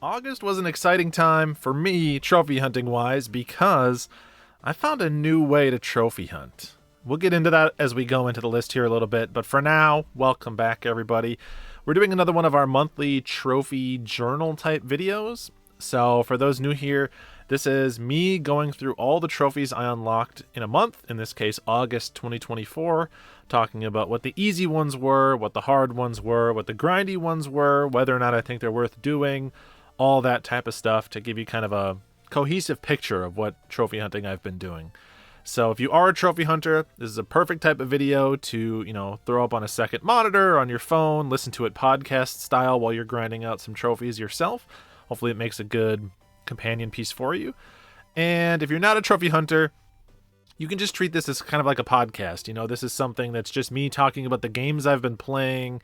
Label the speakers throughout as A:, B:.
A: August was an exciting time for me, trophy hunting wise, because I found a new way to trophy hunt. We'll get into that as we go into the list here a little bit, but for now, welcome back, everybody. We're doing another one of our monthly trophy journal type videos. So, for those new here, this is me going through all the trophies I unlocked in a month, in this case, August 2024, talking about what the easy ones were, what the hard ones were, what the grindy ones were, whether or not I think they're worth doing, all that type of stuff to give you kind of a cohesive picture of what trophy hunting I've been doing. So if you are a trophy hunter, this is a perfect type of video to, throw up on a second monitor, on your phone, listen to it podcast style while you're grinding out some trophies yourself. Hopefully it makes a good companion piece for you. And if you're not a trophy hunter, you can just treat this as kind of like a podcast. This is something that's just me talking about the games I've been playing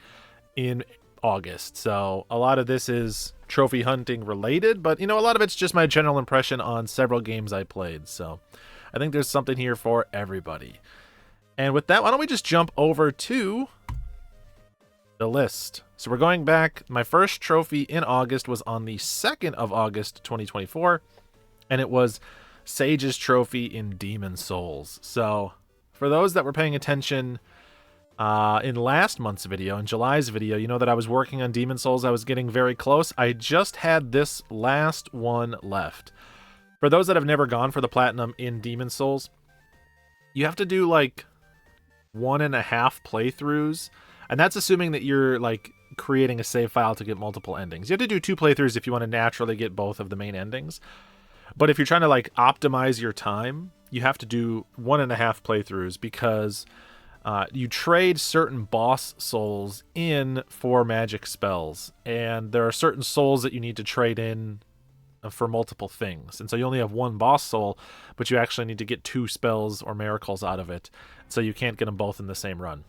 A: in August. So a lot of this is trophy hunting related, but a lot of it's just my general impression on several games I played. So I think there's something here for everybody. And with that, why don't we just jump over to the list. So we're going back. My first trophy in August was on the 2nd of August 2024, and it was Sage's trophy in Demon Souls. So for those that were paying attention in last month's video, in July's video, you know that I was working on Demon Souls. I was getting very close. I just had this last one left. For those that have never gone for the platinum in Demon Souls, you have to do like 1.5 playthroughs. And that's assuming that you're like creating a save file to get multiple endings. You have to do 2 playthroughs if you want to naturally get both of the main endings. But if you're trying to like optimize your time, you have to do 1.5 playthroughs because you trade certain boss souls in for magic spells. And there are certain souls that you need to trade in for multiple things. And so you only have 1 boss soul, but you actually need to get 2 spells or miracles out of it. So you can't get them both in the same run.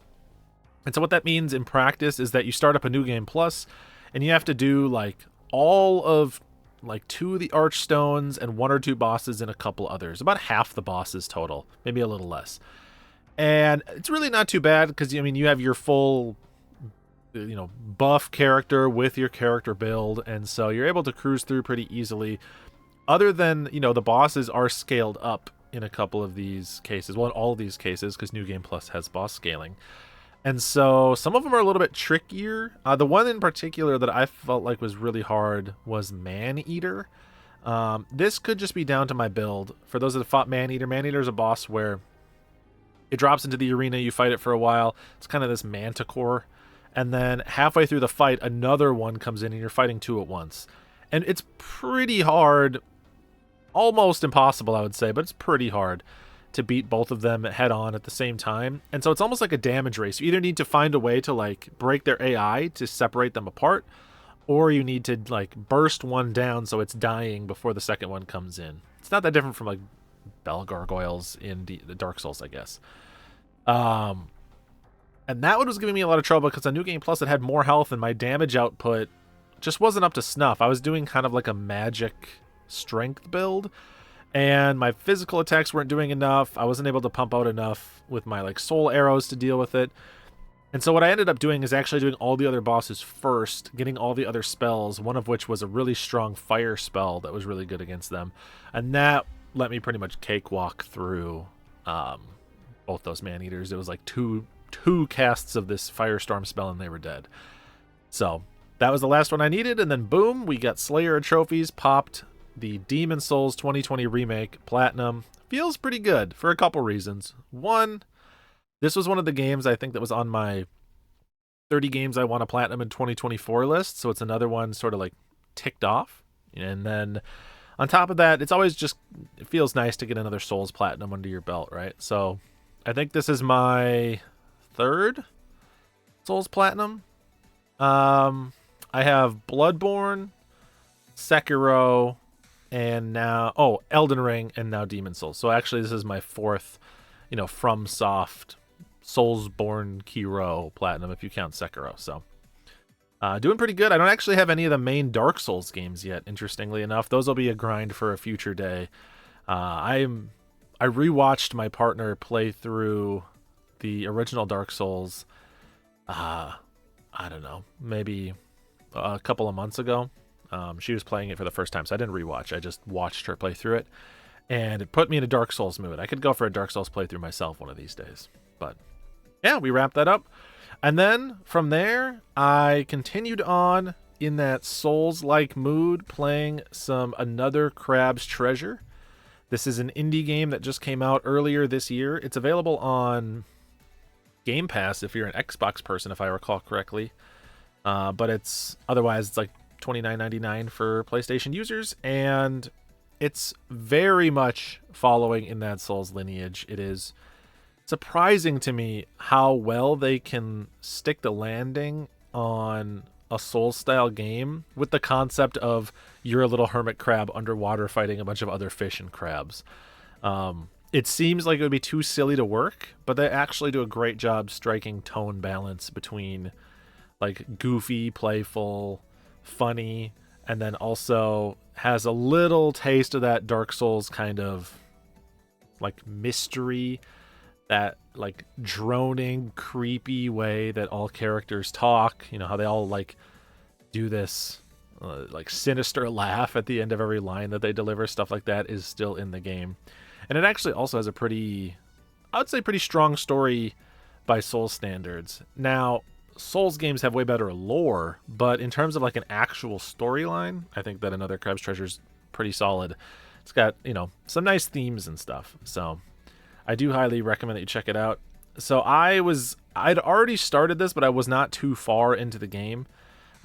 A: And so what that means in practice is that you start up a new game plus, and you have to do like all of like 2 of the archstones and 1 or 2 bosses and a couple others. About half the bosses total, maybe a little less. And it's really not too bad because, you have your full, buff character with your character build. And so you're able to cruise through pretty easily. Other than, the bosses are scaled up in a couple of these cases. Well, in all of these cases, because New Game Plus has boss scaling. And so some of them are a little bit trickier. The one in particular that I felt like was really hard was Man-Eater. This could just be down to my build. For those that have fought Man-Eater, Man-Eater is a boss where it drops into the arena, you fight it for a while. It's kind of this manticore. And then halfway through the fight, another one comes in and you're fighting 2 at once. And it's pretty hard, almost impossible, I would say, but it's pretty hard to beat both of them head on at the same time. And so it's almost like a damage race. You either need to find a way to like break their AI to separate them apart, or you need to like burst one down so it's dying before the second one comes in. It's not that different from like Bell Gargoyles in the Dark Souls, I guess. And that one was giving me a lot of trouble because on New Game Plus it had more health and my damage output just wasn't up to snuff. I was doing kind of like a magic strength build, and my physical attacks weren't doing enough. I wasn't able to pump out enough with my like soul arrows to deal with it. And so what I ended up doing is actually doing all the other bosses first, getting all the other spells, one of which was a really strong fire spell that was really good against them. And that let me pretty much cakewalk through both those Man-Eaters. It was like two casts of this firestorm spell and they were dead. So that was the last one I needed, and then boom, we got Slayer of Trophies, popped the Demon Souls 2020 Remake Platinum. Feels pretty good for a couple reasons. One, this was one of the games I think that was on my 30 games I want to platinum in 2024 list, so it's another one sort of like ticked off. And then on top of that, it feels nice to get another Souls Platinum under your belt, right? So I think this is my 3rd Souls Platinum. I have Bloodborne, Sekiro, and now Elden Ring, and now Demon Souls. So actually this is my 4th FromSoft Soulsborne Hero Platinum if you count Sekiro. So doing pretty good. I don't actually have any of the main Dark Souls games yet, interestingly enough. Those will be a grind for a future day. I rewatched my partner play through the original Dark Souls I don't know, maybe a couple of months ago. She was playing it for the first time, so I didn't rewatch. I just watched her play through it, and it put me in a Dark Souls mood. I could go for a Dark Souls playthrough myself one of these days. But yeah, we wrapped that up. And then from there, I continued on in that Souls-like mood, playing some Another Crab's Treasure. This is an indie game that just came out earlier this year. It's available on Game Pass if you're an Xbox person, if I recall correctly. But it's like $29.99 for PlayStation users, and it's very much following in that Souls lineage. It is surprising to me how well they can stick the landing on a Souls-style game with the concept of you're a little hermit crab underwater fighting a bunch of other fish and crabs. It seems like it would be too silly to work, but they actually do a great job striking tone balance between like goofy, playful, funny, and then also has a little taste of that Dark Souls kind of like mystery, that like droning, creepy way that all characters talk. You know how they all like do this like sinister laugh at the end of every line that they deliver. Stuff like that is still in the game, and it actually also has a pretty, I would say, pretty strong story by Souls standards. Now, Souls games have way better lore, but in terms of like an actual storyline, I think that Another Crab's Treasure is pretty solid. It's got, you know, some nice themes and stuff. So I do highly recommend that you check it out. So I'd already started this, but I was not too far into the game.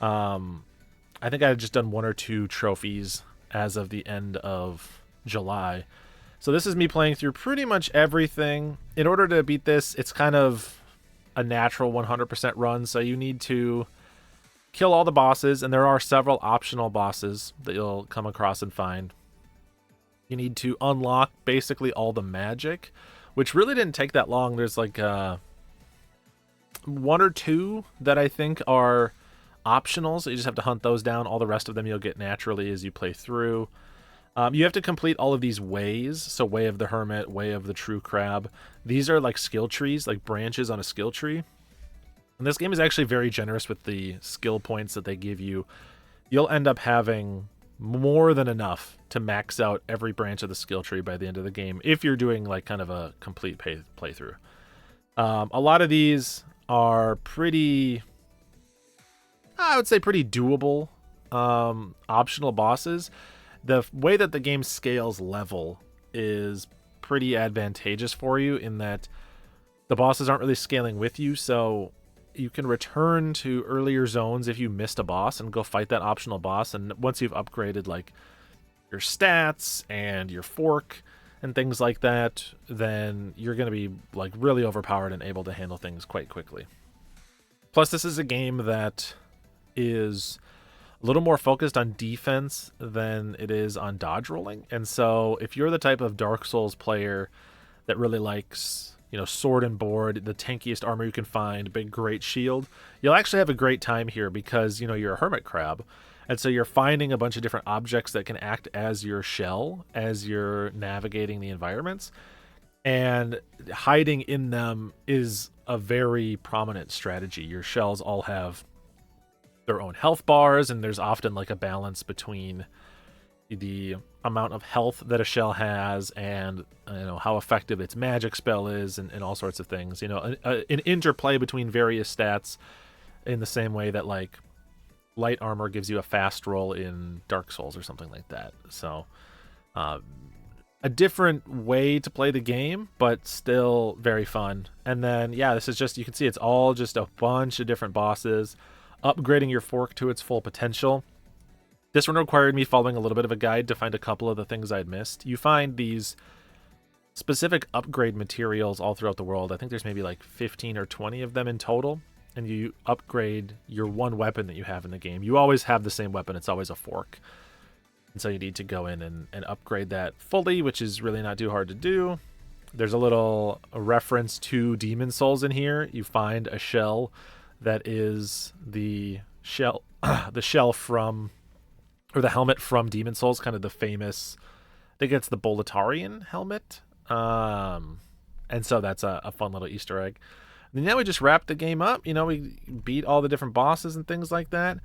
A: I think I had just done 1 or 2 trophies as of the end of July. So this is me playing through pretty much everything. In order to beat this, it's kind of a natural 100% run, so you need to kill all the bosses, and there are several optional bosses that you'll come across and find. You need to unlock basically all the magic, which really didn't take that long. There's like 1 or 2 that I think are optional, so you just have to hunt those down. All the rest of them you'll get naturally as you play through. You have to complete all of these ways, so Way of the Hermit, Way of the True Crab. These are like skill trees, like branches on a skill tree. And this game is actually very generous with the skill points that they give you. You'll end up having more than enough to max out every branch of the skill tree by the end of the game, if you're doing like kind of a complete playthrough. A lot of these are pretty, I would say, pretty doable optional bosses. The way that the game scales level is pretty advantageous for you in that the bosses aren't really scaling with you, so you can return to earlier zones if you missed a boss and go fight that optional boss. And once you've upgraded like your stats and your fork and things like that, then you're going to be like really overpowered and able to handle things quite quickly. Plus, this is a game that is a little more focused on defense than it is on dodge rolling. And so if you're the type of Dark Souls player that really likes, you know, sword and board, the tankiest armor you can find, big great shield, you'll actually have a great time here because, you know, you're a hermit crab. And so you're finding a bunch of different objects that can act as your shell as you're navigating the environments. And hiding in them is a very prominent strategy. Your shells all have their own health bars, and there's often like a balance between the amount of health that a shell has and, you know, how effective its magic spell is, and all sorts of things. You know, an interplay between various stats, in the same way that like light armor gives you a fast roll in Dark Souls or something like that. So a different way to play the game, but still very fun. And then yeah, this is just, you can see it's all just a bunch of different bosses, upgrading your fork to its full potential. This one required me following a little bit of a guide to find a couple of the things I'd missed. You find these specific upgrade materials all throughout the world. I think there's maybe like 15 or 20 of them in total, and you upgrade your one weapon that you have in the game. You always have the same weapon. It's always a fork. And so you need to go in and upgrade that fully, which is really not too hard to do. There's a reference to Demon Souls in here. You find a shell that is the shell from, or the helmet from Demon Souls, kind of the famous, I think it's the Boletarian helmet. And so that's a fun little Easter egg. And then we just wrapped the game up. You know, we beat all the different bosses and things like that.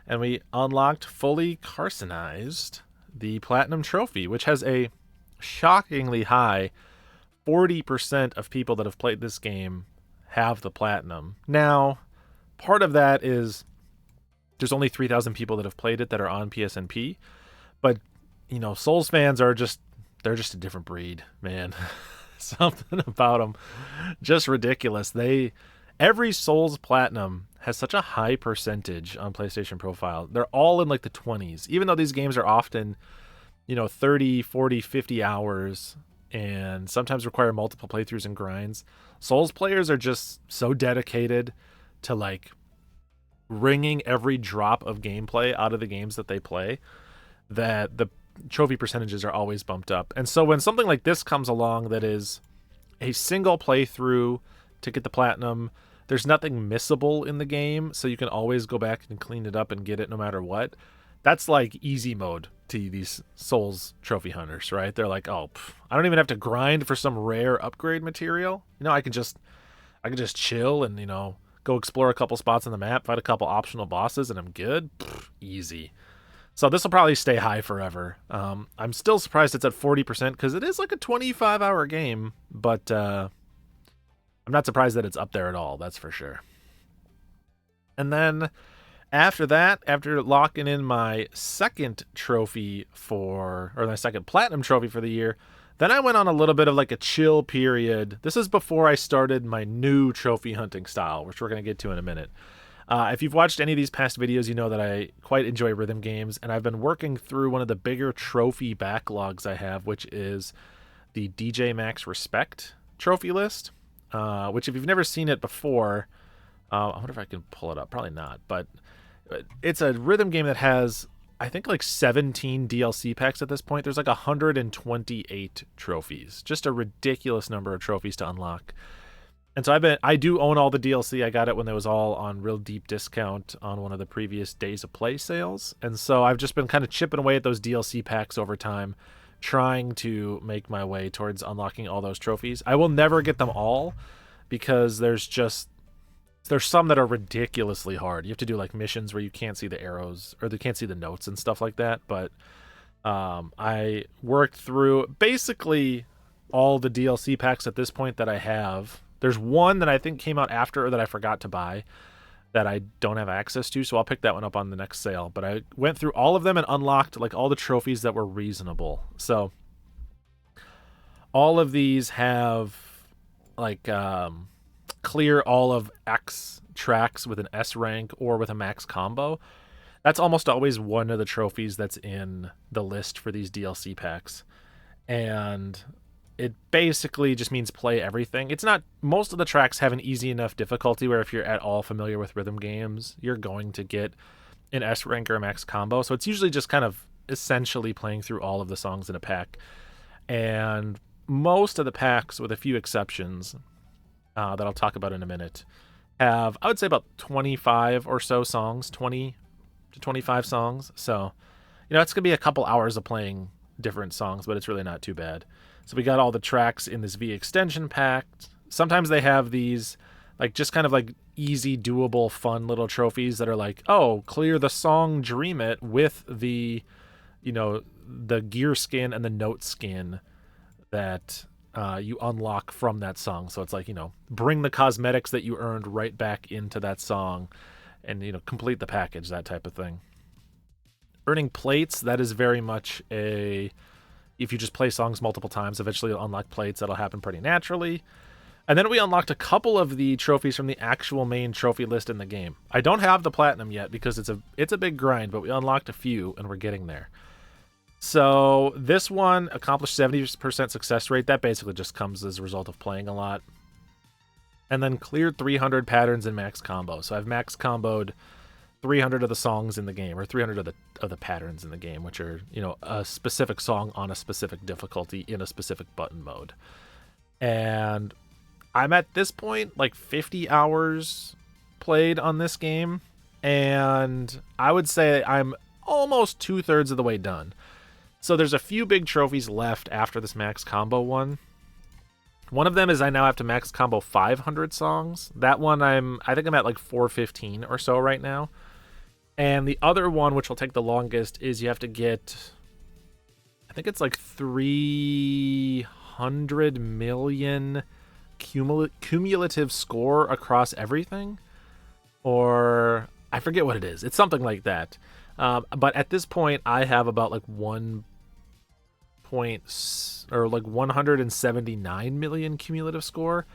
A: and we unlocked fully Carsonized, the Platinum Trophy, which has a shockingly high 40% of people that have played this game have the Platinum. Now, part of that is there's only 3,000 people that have played it that are on PSNP, but, Souls fans they're just a different breed, man. Something about them just ridiculous. Every Souls Platinum has such a high percentage on PlayStation Profile. They're all in like the 20s, even though these games are often, 30, 40, 50 hours and sometimes require multiple playthroughs and grinds. Souls players are just so dedicated to like wringing every drop of gameplay out of the games that they play that the trophy percentages are always bumped up. And so when something like this comes along that is a single playthrough to get the Platinum, there's nothing missable in the game, so you can always go back and clean it up and get it no matter what. That's like easy mode to these Souls trophy hunters, right? They're like, I don't even have to grind for some rare upgrade material. I can just chill and, go explore a couple spots on the map, fight a couple optional bosses, and I'm good. Easy. So this will probably stay high forever. I'm still surprised it's at 40% because it is like a 25-hour game, but I'm not surprised that it's up there at all, that's for sure. And then after that, after locking in my second my second Platinum trophy for the year, then I went on a little bit of like a chill period. This is before I started my new trophy hunting style, which we're going to get to in a minute. If you've watched any of these past videos, you know that I quite enjoy rhythm games, and I've been working through one of the bigger trophy backlogs I have, which is the DJ Max Respect trophy list, which if you've never seen it before, I wonder if I can pull it up. Probably not, but it's a rhythm game that has, I think, like 17 DLC packs at this point. There's like 128 trophies, just a ridiculous number of trophies to unlock. And so I do own all the DLC. I got it when it was all on real deep discount on one of the previous Days of Play sales. And so I've just been kind of chipping away at those DLC packs over time, trying to make my way towards unlocking all those trophies. I will never get them all because there's some that are ridiculously hard. You have to do like missions where you can't see the arrows or they can't see the notes and stuff like that. But I worked through basically all the DLC packs at this point that I have. There's one that I think came out after or that I forgot to buy that I don't have access to, so I'll pick that one up on the next sale. But I went through all of them and unlocked like all the trophies that were reasonable. So all of these have like clear all of X tracks with an S rank or with a max combo. That's almost always one of the trophies that's in the list for these DLC packs. And it basically just means play everything. It's not, most of the tracks have an easy enough difficulty where if you're at all familiar with rhythm games, you're going to get an S rank or a max combo. So it's usually just kind of essentially playing through all of the songs in a pack. And most of the packs, with a few exceptions that I'll talk about in a minute, have, I would say, about 25 or so songs, 20 to 25 songs. So, it's going to be a couple hours of playing different songs, but it's really not too bad. So we got all the tracks in this V extension pack. Sometimes they have these like just kind of like easy, doable, fun little trophies that are like, clear the song Dream It with the, the gear skin and the note skin that you unlock from that song. So it's like, bring the cosmetics that you earned right back into that song and, complete the package, that type of thing. Earning plates, that is very much if you just play songs multiple times, eventually you'll unlock plates. That'll happen pretty naturally. And then we unlocked a couple of the trophies from the actual main trophy list in the game. I don't have the Platinum yet because it's a big grind, but we unlocked a few and we're getting there. So this one accomplished 70% success rate. That basically just comes as a result of playing a lot. And then cleared 300 patterns in max combo. So I've max comboed 300 of the songs in the game, or 300 of the patterns in the game, which are, a specific song on a specific difficulty in a specific button mode. And I'm at this point like 50 hours played on this game, and I would say I'm almost 2/3 of the way done. So there's a few big trophies left after this max combo one. One of them is I now have to max combo 500 songs. That one I think I'm at like 415 or so right now. And the other one, which will take the longest, is you have to get, I think it's like 300 million cumulative score across everything. Or I forget what it is. It's something like that. But at this point, I have about like 179 million cumulative score.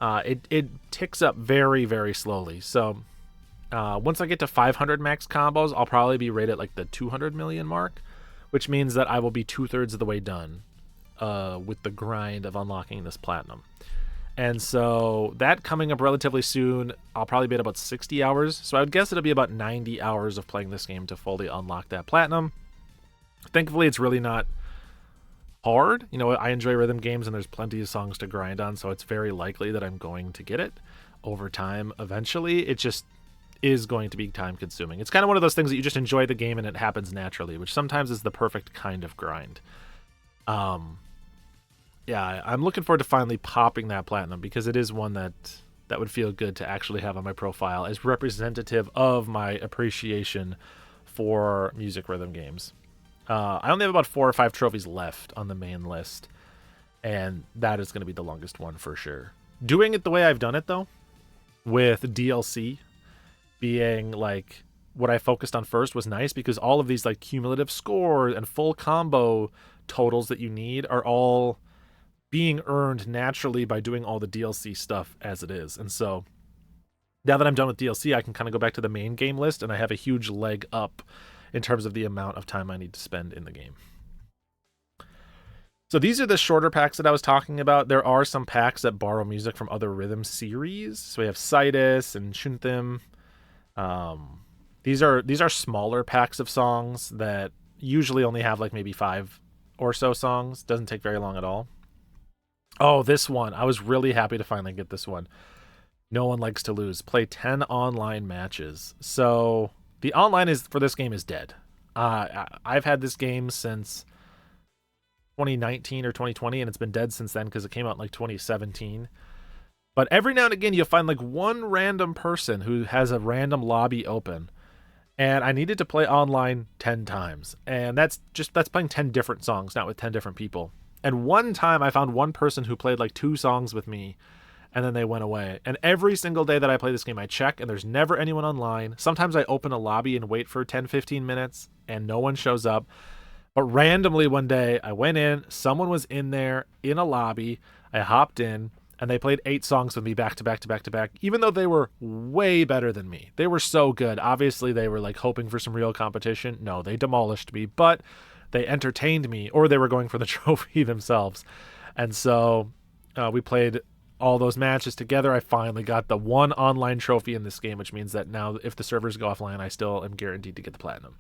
A: It ticks up very, very slowly. So once I get to 500 max combos, I'll probably be right at like the 200 million mark, which means that I will be 2/3 of the way done with the grind of unlocking this platinum. And so that coming up relatively soon, I'll probably be at about 60 hours. So I would guess it'll be about 90 hours of playing this game to fully unlock that platinum. Thankfully, it's really not hard. You know, I enjoy rhythm games and there's plenty of songs to grind on, so it's very likely that I'm going to get it over time eventually. It just is going to be time consuming. It's kind of one of those things that you just enjoy the game and it happens naturally, which sometimes is the perfect kind of grind. Yeah, I'm looking forward to finally popping that platinum because it is one that would feel good to actually have on my profile as representative of my appreciation for music rhythm games. I only have about 4 or 5 trophies left on the main list, and that is going to be the longest one for sure. Doing it the way I've done it, though, with DLC being like what I focused on first was nice because all of these like cumulative score and full combo totals that you need are all being earned naturally by doing all the DLC stuff as it is. And so now that I'm done with DLC, I can kind of go back to the main game list and I have a huge leg up in terms of the amount of time I need to spend in the game. So these are the shorter packs that I was talking about. There are some packs that borrow music from other rhythm series. So we have Citus and Shunthim. These are smaller packs of songs that usually only have like maybe 5 or so songs. Doesn't take very long at all. Oh, this one. I was really happy to finally get this one. No One Likes to Lose. Play 10 online matches. So the online for this game is dead. I've had this game since 2019 or 2020, and it's been dead since then because it came out in like 2017. But every now and again, you'll find like one random person who has a random lobby open. And I needed to play online 10 times. And that's playing 10 different songs, not with 10 different people. And one time I found one person who played like 2 songs with me and then they went away. And every single day that I play this game, I check and there's never anyone online. Sometimes I open a lobby and wait for 10, 15 minutes and no one shows up. But randomly one day I went in, someone was in there in a lobby. I hopped in and they played 8 songs with me back to back to back to back, even though they were way better than me. They were so good. Obviously they were like hoping for some real competition. No, they demolished me, but they entertained me, or they were going for the trophy themselves. And so we played all those matches together. I finally got the one online trophy in this game, which means that now if the servers go offline, I still am guaranteed to get the platinum.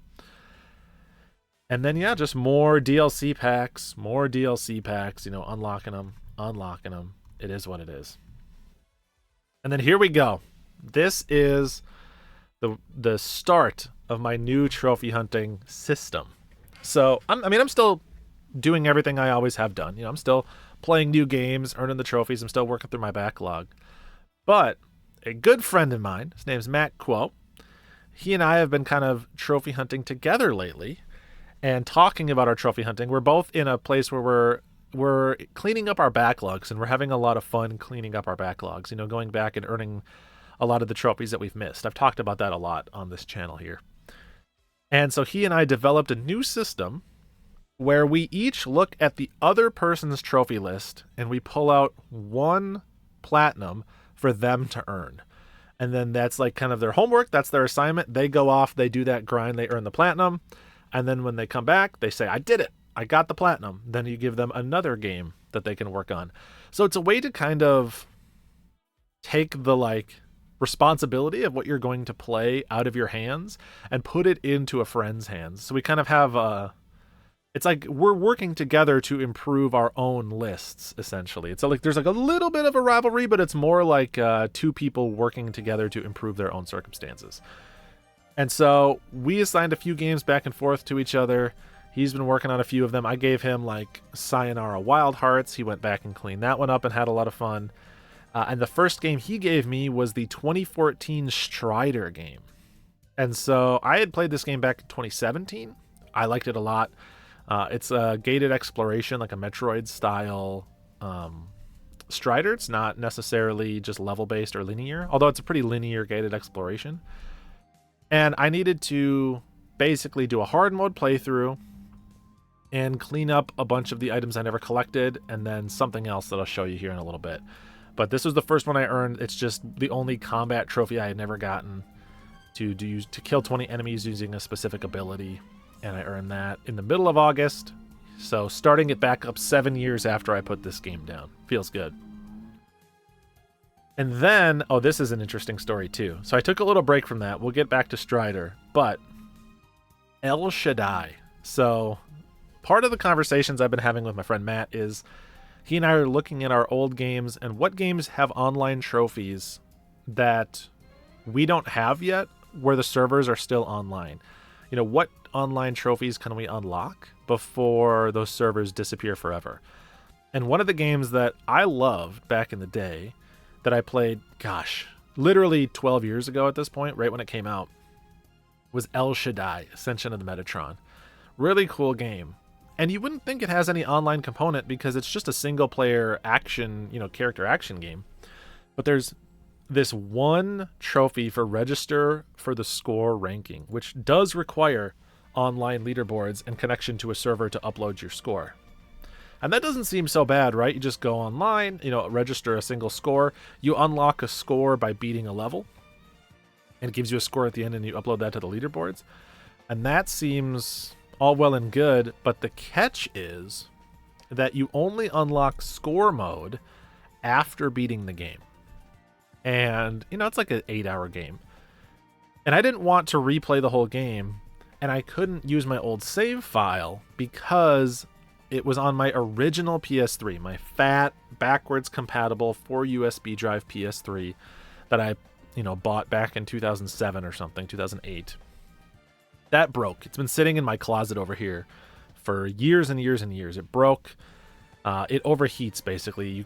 A: And then, yeah, just more DLC packs, you know, unlocking them. It is what it is. And then here we go. This is the start of my new trophy hunting system. So, I'm still doing everything I always have done. You know, I'm still playing new games, earning the trophies. I'm still working through my backlog. But a good friend of mine, his name's Matt Quo, he and I have been kind of trophy hunting together lately and talking about our trophy hunting. We're both in a place where we're cleaning up our backlogs, and we're having a lot of fun cleaning up our backlogs, you know, going back and earning a lot of the trophies that we've missed. I've talked about that a lot on this channel here. And so he and I developed a new system where we each look at the other person's trophy list and we pull out 1 platinum for them to earn. And then that's like kind of their homework. That's their assignment. They go off, they do that grind, they earn the platinum. And then when they come back, they say, I did it. I got the platinum. Then you give them another game that they can work on. So it's a way to kind of take the like responsibility of what you're going to play out of your hands and put it into a friend's hands. So we kind of have it's like we're working together to improve our own lists, essentially. It's like there's like a little bit of a rivalry, but it's more like 2 people working together to improve their own circumstances. And so we assigned a few games back and forth to each other. He's been working on a few of them. I gave him like Sayonara Wild Hearts. He went back and cleaned that one up and had a lot of fun. And the first game he gave me was the 2014 Strider game. And so I had played this game back in 2017. I liked it a lot. It's a gated exploration, like a Metroid style Strider. It's not necessarily just level based or linear, although it's a pretty linear gated exploration. And I needed to basically do a hard mode playthrough and clean up a bunch of the items I never collected, and then something else that I'll show you here in a little bit. But this was the first one I earned. It's just the only combat trophy I had never gotten, to kill 20 enemies using a specific ability, and I earned that in the middle of August. So starting it back up 7 years after I put this game down. Feels good. And then, oh, this is an interesting story too. So I took a little break from that. We'll get back to Strider, but El Shaddai. So part of the conversations I've been having with my friend Matt is he and I are looking at our old games and what games have online trophies that we don't have yet, where the servers are still online. You know, what online trophies can we unlock before those servers disappear forever? And one of the games that I loved back in the day that I played, gosh, literally 12 years ago at this point, right when it came out, was El Shaddai, Ascension of the Metatron. Really cool game. And you wouldn't think it has any online component because it's just a single player action, character action game. But there's this one trophy for register for the score ranking, which does require online leaderboards and connection to a server to upload your score. And that doesn't seem so bad, right? You just go online, register a single score. You unlock a score by beating a level. And it gives you a score at the end and you upload that to the leaderboards. And that seems all well and good, but the catch is that you only unlock score mode after beating the game. And, it's like an 8-hour game. And I didn't want to replay the whole game, and I couldn't use my old save file because it was on my original PS3, my fat, backwards compatible 4 USB drive PS3 that I, bought back in 2007 or something, 2008. That broke. It's been sitting in my closet over here for years and years and years. It broke. It overheats, basically.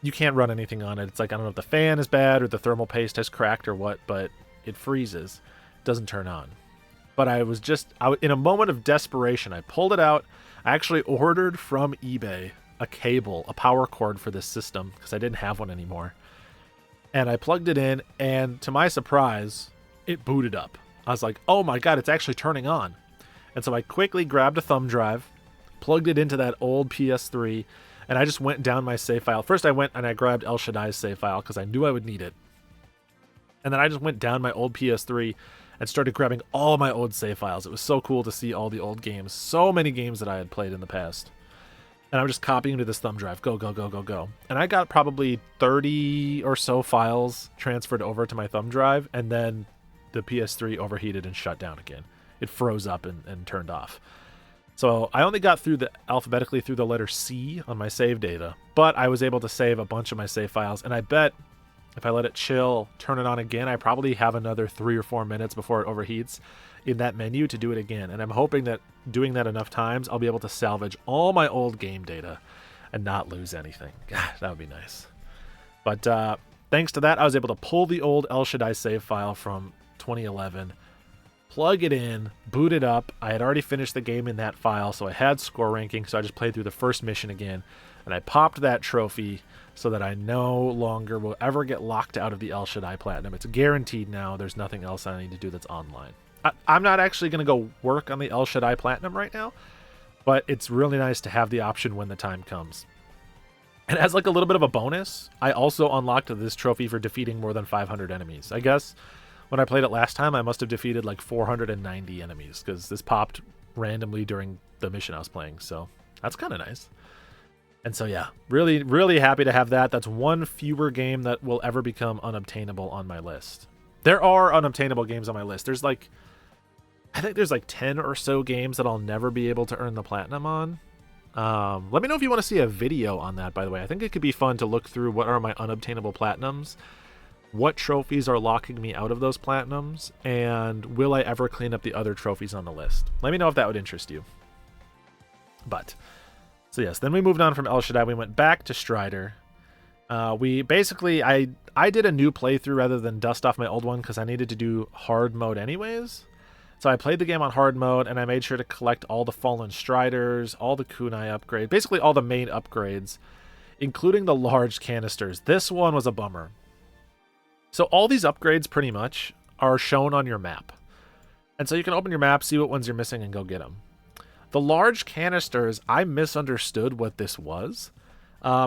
A: You can't run anything on it. It's like, I don't know if the fan is bad or the thermal paste has cracked or what, but it freezes. It doesn't turn on. But I was in a moment of desperation, I pulled it out. I actually ordered from eBay a power cord for this system because I didn't have one anymore. And I plugged it in, and to my surprise, it booted up. I was like, oh my God, it's actually turning on. And so I quickly grabbed a thumb drive, plugged it into that old PS3, and I just went down my save file. First I went and I grabbed El Shaddai's save file because I knew I would need it. And then I just went down my old PS3 and started grabbing all my old save files. It was so cool to see all the old games. So many games that I had played in the past. And I was just copying to this thumb drive. Go, go, go, go, go. And I got probably 30 or so files transferred over to my thumb drive, and then the PS3 overheated and shut down again. It froze up and turned off. So I only got alphabetically through the letter C on my save data, but I was able to save a bunch of my save files, and I bet if I let it chill, turn it on again, I probably have another 3 or 4 minutes before it overheats in that menu to do it again. And I'm hoping that doing that enough times, I'll be able to salvage all my old game data and not lose anything. God, that would be nice. But thanks to that, I was able to pull the old El Shaddai save file from 2011, plug it in, boot it up. I had already finished the game in that file, so I had score ranking, so I just played through the first mission again, and I popped that trophy so that I no longer will ever get locked out of the El Shaddai Platinum. It's guaranteed now. There's nothing else I need to do that's online. I'm not actually going to go work on the El Shaddai Platinum right now, but it's really nice to have the option when the time comes. And as like a little bit of a bonus, I also unlocked this trophy for defeating more than 500 enemies. I guess when I played it last time, I must have defeated like 490 enemies because this popped randomly during the mission I was playing. So that's kind of nice. And so, yeah, really, really happy to have that. That's one fewer game that will ever become unobtainable on my list. There are unobtainable games on my list. I think there's like 10 or so games that I'll never be able to earn the platinum on. Let me know if you want to see a video on that, by the way. I think it could be fun to look through what are my unobtainable platinums, what trophies are locking me out of those platinums, and will I ever clean up the other trophies on the list? Let me know if that would interest you. So yes, then we moved on from El Shaddai. We went back to Strider. We basically, I did a new playthrough rather than dust off my old one because I needed to do hard mode anyways. So I played the game on hard mode, and I made sure to collect all the Fallen Striders, all the Kunai upgrades, basically all the main upgrades, including the large canisters. This one was a bummer. So all these upgrades pretty much are shown on your map. And so you can open your map, see what ones you're missing, and go get them. The large canisters, I misunderstood what this was.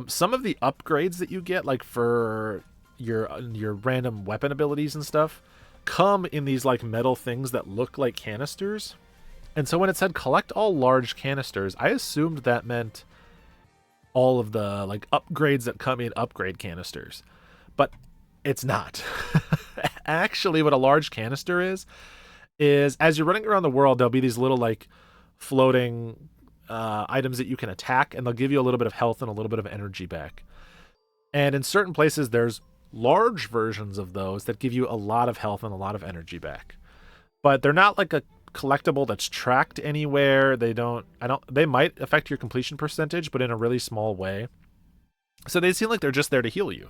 A: Some of the upgrades that you get, like for your random weapon abilities and stuff, come in these like metal things that look like canisters. And so when it said collect all large canisters, I assumed that meant all of the like upgrades that come in upgrade canisters. But it's not. Actually, what a large canister is as you're running around the world, there'll be these little like floating items that you can attack, and they'll give you a little bit of health and a little bit of energy back. And in certain places, there's large versions of those that give you a lot of health and a lot of energy back. But they're not like a collectible that's tracked anywhere. They might affect your completion percentage, but in a really small way. So they seem like they're just there to heal you.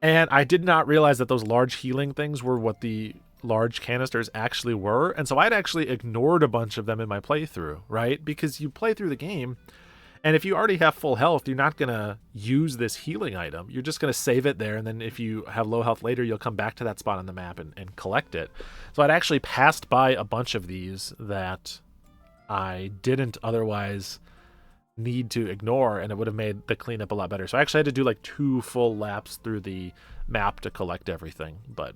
A: And I did not realize that those large healing things were what the large canisters actually were. And so I'd actually ignored a bunch of them in my playthrough, right? Because you play through the game, and if you already have full health, you're not going to use this healing item. You're just going to save it there, and then if you have low health later, you'll come back to that spot on the map and collect it. So I'd actually passed by a bunch of these that I didn't otherwise need to ignore, and it would have made the cleanup a lot better. So I actually had to do like 2 full laps through the map to collect everything, but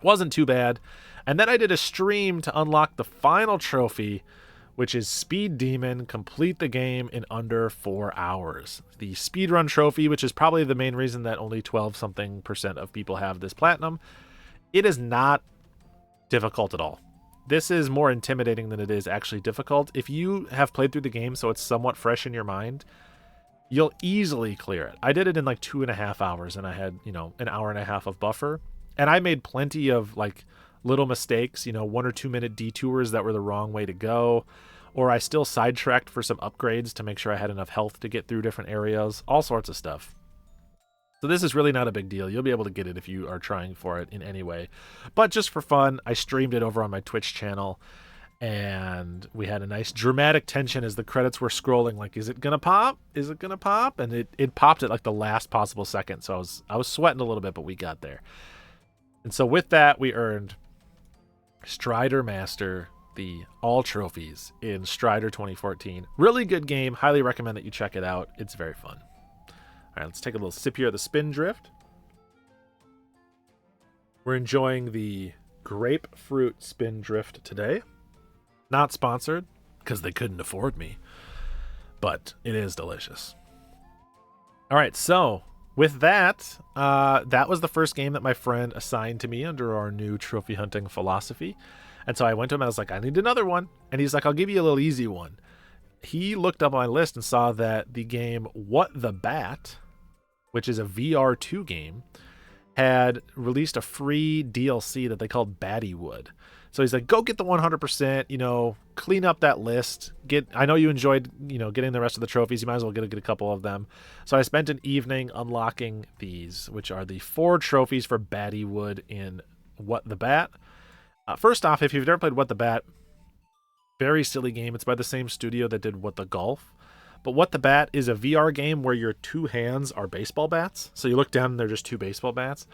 A: wasn't too bad. And then I did a stream to unlock the final trophy, which is Speed Demon, complete the game in under 4 hours. The speedrun trophy, which is probably the main reason that only 12-something% of people have this platinum. It is not difficult at all. This is more intimidating than it is actually difficult. If you have played through the game so it's somewhat fresh in your mind, you'll easily clear it. I did it in like 2.5 hours, and I had, an hour and a half of buffer. And I made plenty of like little mistakes, 1 or 2 minute detours that were the wrong way to go. Or I still sidetracked for some upgrades to make sure I had enough health to get through different areas, all sorts of stuff. So this is really not a big deal. You'll be able to get it if you are trying for it in any way. But just for fun, I streamed it over on my Twitch channel, and we had a nice dramatic tension as the credits were scrolling, like, is it gonna pop? Is it gonna pop? And it popped at like the last possible second. So I was sweating a little bit, but we got there. And so with that, we earned Strider Master, the all trophies in Strider 2014. Really good game. Highly recommend that you check it out. It's very fun. All right, let's take a little sip here of the Spindrift. We're enjoying the grapefruit Spindrift today. Not sponsored, because they couldn't afford me, but it is delicious. All right, so with that, that was the first game that my friend assigned to me under our new trophy hunting philosophy. And so I went to him and I was like, I need another one. And he's like, I'll give you a little easy one. He looked up on my list and saw that the game What the Bat, which is a VR2 game, had released a free DLC that they called Battywood. So he's like, go get the 100%, clean up that list. I know you enjoyed, getting the rest of the trophies. You might as well get a couple of them. So I spent an evening unlocking these, which are the 4 trophies for Battywood in What the Bat. First off, if you've never played What the Bat, very silly game. It's by the same studio that did What the Golf. But What the Bat is a VR game where your 2 hands are baseball bats. So you look down and they're just 2 baseball bats.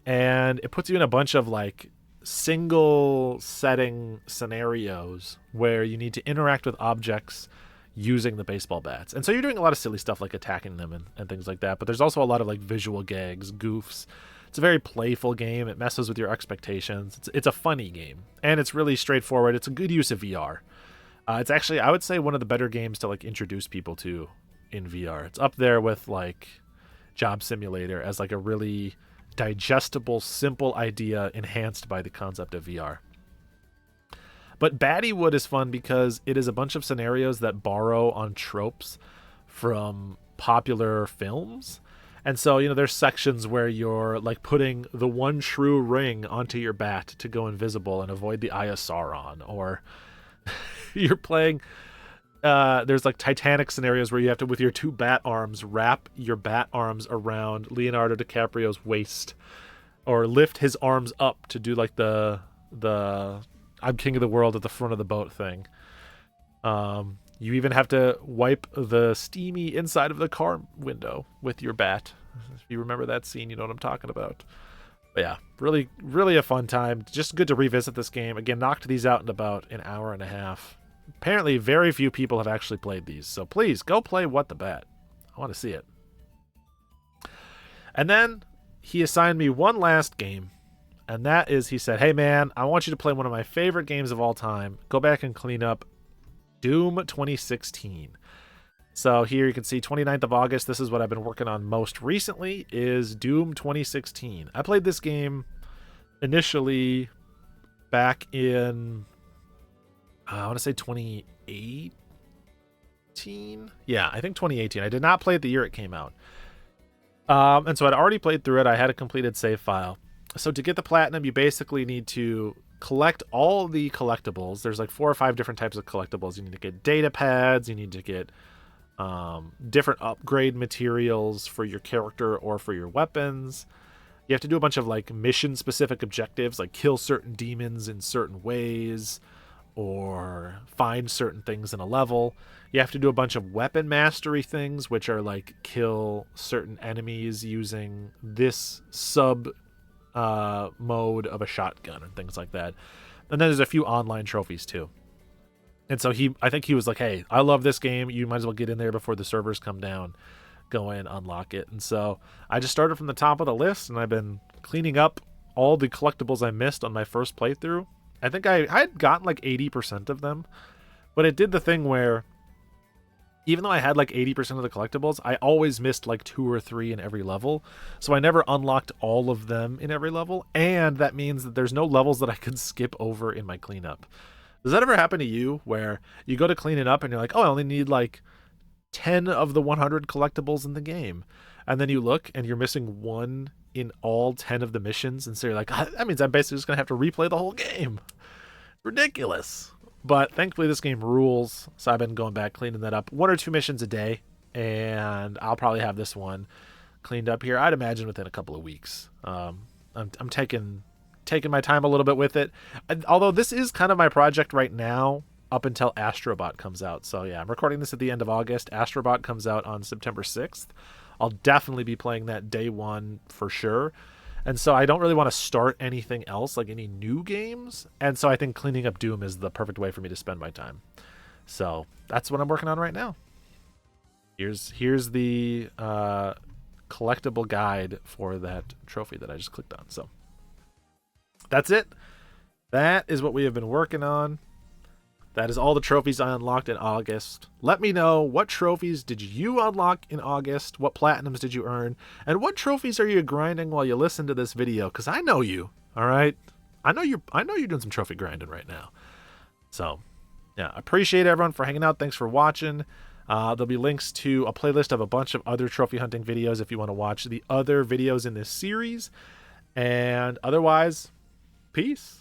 A: And it puts you in a bunch of like single setting scenarios where you need to interact with objects using the baseball bats. And so you're doing a lot of silly stuff like attacking them and things like that. But there's also a lot of like visual gags, goofs. It's a very playful game. It messes with your expectations. It's a funny game. And it's really straightforward. It's a good use of VR. It's actually, I would say, one of the better games to like introduce people to in VR. It's up there with like Job Simulator as like a really digestible, simple idea enhanced by the concept of VR. But Battywood is fun because it is a bunch of scenarios that borrow on tropes from popular films. And so, there's sections where you're like putting the one true ring onto your bat to go invisible and avoid the Eye of Sauron, or you're playing there's like Titanic scenarios where you have to, with your two bat arms, wrap your bat arms around Leonardo DiCaprio's waist, or lift his arms up to do like the I'm king of the world at the front of the boat thing. You even have to wipe the steamy inside of the car window with your bat. If you remember that scene, you know what I'm talking about. But yeah, really, really a fun time. Just good to revisit this game. Again, knocked these out in about an hour and a half. Apparently, very few people have actually played these. So please, go play What the Bat. I want to see it. And then he assigned me one last game. And that is, he said, hey man, I want you to play one of my favorite games of all time. Go back and clean up Doom 2016. So here you can see 29th of August. This is what I've been working on most recently, is Doom 2016. I played this game initially back in, I want to say 2018. Yeah, I think 2018. I did not play it the year it came out. And so I'd already played through it. I had a completed save file. So to get the platinum, you basically need to collect all the collectibles. There's like 4 or 5 different types of collectibles. You need to get data pads. You need to get different upgrade materials for your character or for your weapons. You have to do a bunch of like mission specific objectives, like kill certain demons in certain ways or find certain things in a level. You have to do a bunch of weapon mastery things, which are like kill certain enemies using this sub mode of a shotgun and things like that. And then there's a few online trophies too. And so I think he was like, hey, I love this game. You might as well get in there before the servers come down. Go in, unlock it. And so I just started from the top of the list, and I've been cleaning up all the collectibles I missed on my first playthrough. I think I had gotten like 80% of them, but it did the thing where even though I had like 80% of the collectibles, I always missed like 2 or 3 in every level. So I never unlocked all of them in every level. And that means that there's no levels that I could skip over in my cleanup. Does that ever happen to you where you go to clean it up and you're like, oh, I only need like 10 of the 100 collectibles in the game. And then you look and you're missing 1 in all 10 of the missions. And so you're like, that means I'm basically just going to have to replay the whole game. Ridiculous. But thankfully this game rules. So I've been going back, cleaning that up. 1 or 2 missions a day. And I'll probably have this one cleaned up here, I'd imagine, within a couple of weeks. I'm taking my time a little bit with it. Although this is kind of my project right now up until Astrobot comes out. So yeah, I'm recording this at the end of August. Astrobot comes out on September 6th. I'll definitely be playing that day one for sure. And so I don't really want to start anything else, like any new games. And so I think cleaning up Doom is the perfect way for me to spend my time. So that's what I'm working on right now. Here's the collectible guide for that trophy that I just clicked on. So that's it. That is what we have been working on. That is all the trophies I unlocked in August. Let me know, what trophies did you unlock in August? What platinums did you earn? And what trophies are you grinding while you listen to this video? Because I know you, all right? I know you're doing some trophy grinding right now. So, yeah, appreciate everyone for hanging out. Thanks for watching. There'll be links to a playlist of a bunch of other trophy hunting videos if you want to watch the other videos in this series. And otherwise, peace.